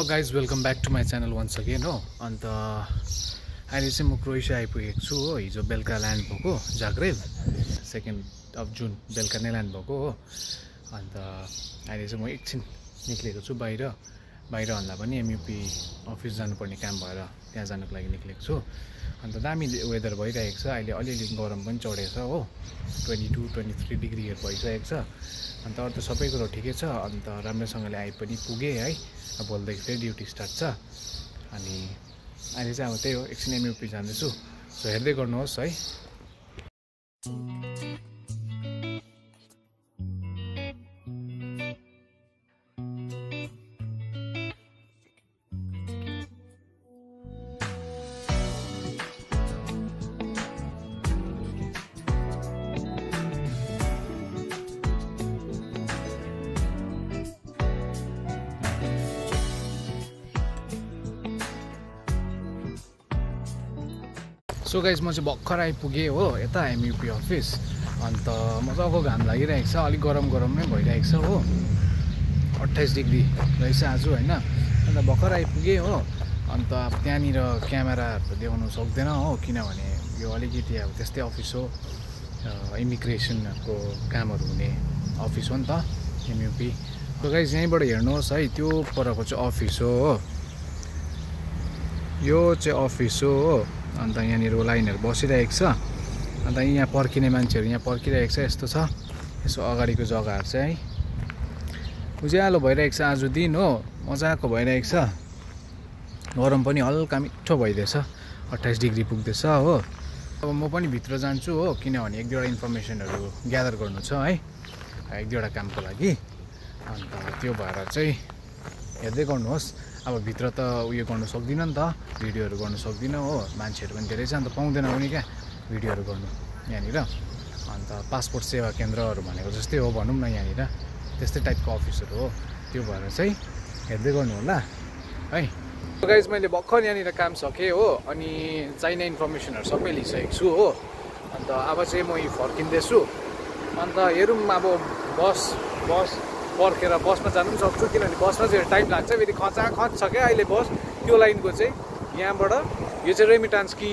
Guys welcome back to my channel once again हो। अन्त अहिले चाहिँ म क्रोएसिया आइपुगेको छु हो। हिजो बेलुका ल्यान्ड भएको जाग्रेब 2 जुन बेलुका नै ल्यान्ड भएको हो। अन्त अहिले चाहिँ म एकछिन निक्लेको छु बाहिर भन्दा पनि एमयुपी अफिस जानुपर्ने काम भएर त्यहाँ जानुको लागि निक्लेको छु। अन्त दामी वेदर भइरहेको छ अहिले, अलिअलि गरम पनि चढेको छ हो। 22-23 डिग्रीहरू भइसकेको छ। अन्त अरू त सबै कुरो ठिकै छ। अन्त राम्रोसँगले पनि पुगेँ है। अब भोलिदेखि फेरि ड्युटी स्टार्ट छ। अनि अहिले चाहिँ अब त्यही हो, एकछिन एमयुपी जाँदैछु। सो हेर्दै गर्नुहोस् है। सो गाइज म चाहिँ भर्खर आइपुगेँ हो यता एमयुपी अफिस। अन्त मजाको घाम लागिरहेको छ, अलिक गरम नै भइरहेको छ हो। 28 डिग्री रहेछ आज होइन। अन्त भर्खर आइपुगेँ हो। अन्त अब त्यहाँनिर क्यामेराहरू देखाउनु सक्दैन हो, किनभने यो अलिकति अब त्यस्तै अफिस हो, इमिग्रेसनको कामहरू हुने अफिस हो नि त एमयुपी। सो गाइज यहीँबाट हेर्नुहोस् है, त्यो परको चाहिँ अफिस हो। यो चाहिँ अफिस हो। अन्त यहाँनिर लाइनहरू बसिरहेको छ। अन्त यहाँ पर्खिने मान्छेहरू यहाँ पर्खिरहेको छ। यस्तो छ, यसो अगाडिको जग्गाहरू चाहिँ है उज्यालो भइरहेको छ। आज दिन हो, मजाको भइरहेको छ। गरम पनि हल्का मिठो भइदिएछ, 28 डिग्री पुग्दैछ हो। अब म पनि भित्र जान्छु हो, किनभने 1-2वटा इन्फर्मेसनहरू ग्यादर गर्नु छ है, 1-2वटा कामको लागि। अन्त त्यो भएर चाहिँ हेर्दै गर्नुहोस्। अब भित्र त उयो गर्नु सक्दिनँ नि त, भिडियोहरू गर्नु सक्दिनँ हो। मान्छेहरू पनि धेरै छ, अन्त पाउँदैन पनि क्या भिडियोहरू गर्नु यहाँनिर। अन्त पासपोर्ट सेवा केन्द्रहरू भनेको जस्तै हो भनौँ न, यहाँनिर त्यस्तै टाइपको अफिसहरू हो। त्यो भएर चाहिँ हेर्दै गर्नु होला है। गाइज मैले भर्खर यहाँनिर काम सकेँ हो। अनि चाहिने इन्फर्मेसनहरू सबै लिइसकेको छु हो। अन्त अब चाहिँ म यहीँ फर्किँदैछु। अन्त हेरौँ अब बस पर्खेर बसमा जानु पनि सक्छु, किनभने बसमा चाहिँ टाइम लाग्छ। फेरि खचाखच छ क्या अहिले बस। त्यो लाइनको चाहिँ यहाँबाट यो चाहिँ रेमिटान्सकी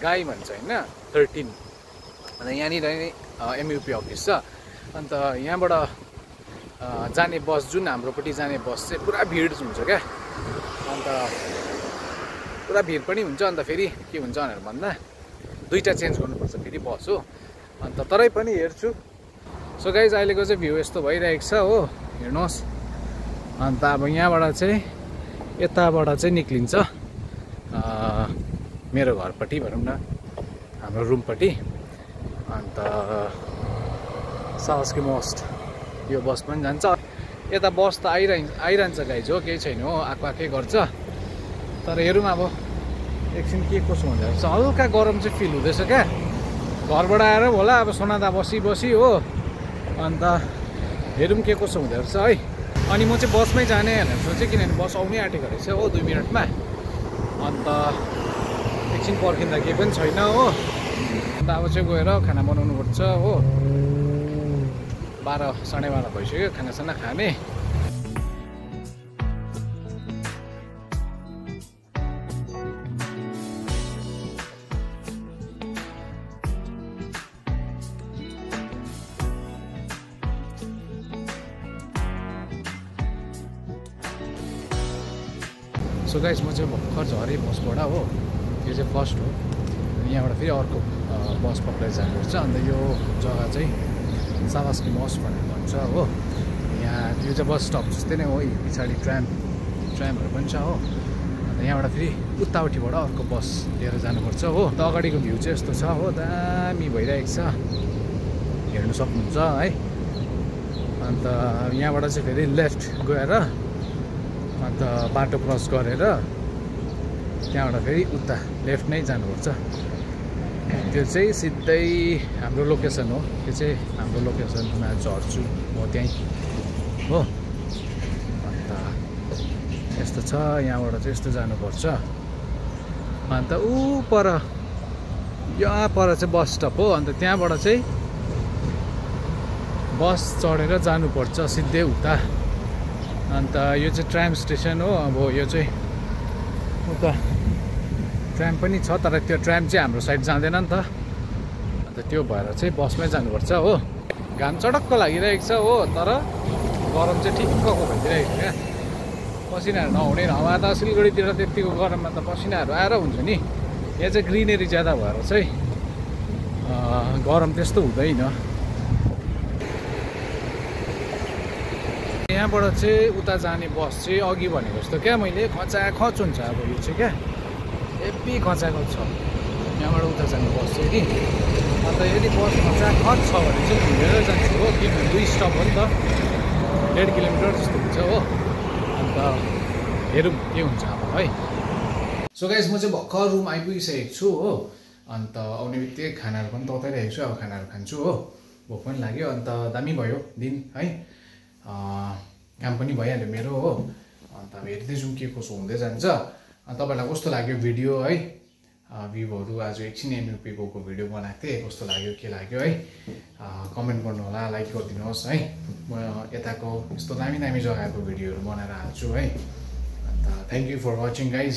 गाई भन्छ होइन 13। अन्त यहाँनिर एमयुपी अफिस छ। अन्त यहाँबाट जाने बस, जुन हाम्रोपट्टि जाने बस चाहिँ पुरा भिड हुन्छ क्या। अन्त पुरा भिड पनि हुन्छ। अन्त फेरि के हुन्छ भनेर भन्दा 2टा चेन्ज गर्नुपर्छ फेरि बस हो। अन्त तरै पनि हेर्छु। सो गाइज अहिलेको चाहिँ भ्यू यस्तो भइरहेको छ हो, हेर्नुहोस्। अन्त अब यहाँबाट चाहिँ यताबाट चाहिँ निक्लिन्छ मेरो घरपट्टि भनौँ न, हाम्रो रुमपट्टि। अन्त सावस्की मोस्ट यो बस पनि जान्छ। यता बस त आइरहन्छ गाइज हो, केही छैन हो, आएकै गर्छ। तर हेरौँ अब एकछिन के कसो हुँदो रहेछ। हल्का गरम चाहिँ फिल हुँदैछ क्या। घरबाट आएर होला अब सोनादा बसी हो। अन्त हेरौँ के कसो हुँदो रहेछ है। अनि म चाहिँ बसमै जाने भनेर सोचेँ, किनभने बस आउनै आँटेको रहेछ हो 2 मिनटमा। अन्त एकछिन पर्खिँदा केही पनि छैन हो। अन्त अब चाहिँ गएर खाना बनाउनु पर्छ हो। 12 साढे 12 भइसक्यो, खानासाना खाने। सो गाइज म चाहिँ भर्खर झरेँ बसबाट हो। यो चाहिँ फर्स्ट हो। यहाँबाट फेरि अर्को बस पक्रेर जानुपर्छ। अन्त यो जग्गा चाहिँ सावस्की मोस्ट भनेर भन्छ हो। यहाँ यो चाहिँ बस स्टप जस्तै नै हो। पछाडि ट्रामहरू पनि छ हो। अन्त यहाँबाट फेरि उतापट्टिबाट अर्को बस लिएर जानुपर्छ हो। त अगाडिको भ्यू चाहिँ यस्तो छ हो, दामी भइरहेको छ, हेर्नु सक्नुहुन्छ है। अन्त यहाँबाट चाहिँ फेरि लेफ्ट गएर अन्त बाटो क्रस गरेर त्यहाँबाट फेरि उता लेफ्ट नै जानुपर्छ। त्यो चाहिँ सिधै हाम्रो लोकेसन हो। त्यो चाहिँ हाम्रो लोकेसनमा झर्छु म त्यहीँ हो। अन्त यस्तो छ, यहाँबाट चाहिँ यस्तो जानुपर्छ। अन्त यहाँ पर चाहिँ बस स्टप हो। अन्त त्यहाँबाट चाहिँ बस चढेर जानुपर्छ सिधै उता। अन्त यो चाहिँ ट्राम स्टेसन हो। अब यो चाहिँ उता ट्राम पनि छ, तर त्यो ट्राम चाहिँ हाम्रो साइड जाँदैन नि त, अन्त त्यो भएर चाहिँ बसमै जानुपर्छ हो। घाम चटक्क लागिरहेको छ हो, तर गरम चाहिँ ठिक्कको भइदिरहेको छ क्या। पसिनाहरू नहुने, हावा त सिलगढीतिर त्यतिको गरममा त पसिनाहरू आएर हुन्छ नि। यहाँ चाहिँ ग्रिनेरी ज्यादा भएर चाहिँ गरम त्यस्तो हुँदैन। यहाँबाट चाहिँ उता जाने बस चाहिँ अघि भनेको जस्तो क्या मैले खचाखच हुन्छ। अब यो चाहिँ क्या हेभी खचाखच छ यहाँबाट उता जाने बस चाहिँ नि। अन्त यदि बस खचाखच छ भने चाहिँ घुमेर जान्छु हो, किनभने 2 स्टप हो नि त, 1.5 किलोमिटर जस्तो हुन्छ हो। अन्त हेरौँ के हुन्छ अब है। सो गाइस म चाहिँ भर्खर रुम आइपुगिसकेको छु हो। अन्त आउने बित्तिकै खानाहरू पनि तताइरहेको छु, अब खानाहरू खान्छु हो। भोक पनि लाग्यो, अन्त दामी भयो दिन है। काम पनि भइहाल्यो मेरो हो। अन्त अब हेर्दै जाउँ के कसो हुँदै जान्छ। तपाईँलाई कस्तो लाग्यो भिडियो है। भ्यूहरू आज एकछिन एमयुपी गएको भिडियो बनाएको थिएँ, कस्तो लाग्यो के लाग्यो है, कमेन्ट गर्नु होला, लाइक गरिदिनुहोस् है। म यताको यस्तो दामी दामी जग्गाको भिडियोहरू बनाएर हाल्छु है। अन्त thank you for watching guys.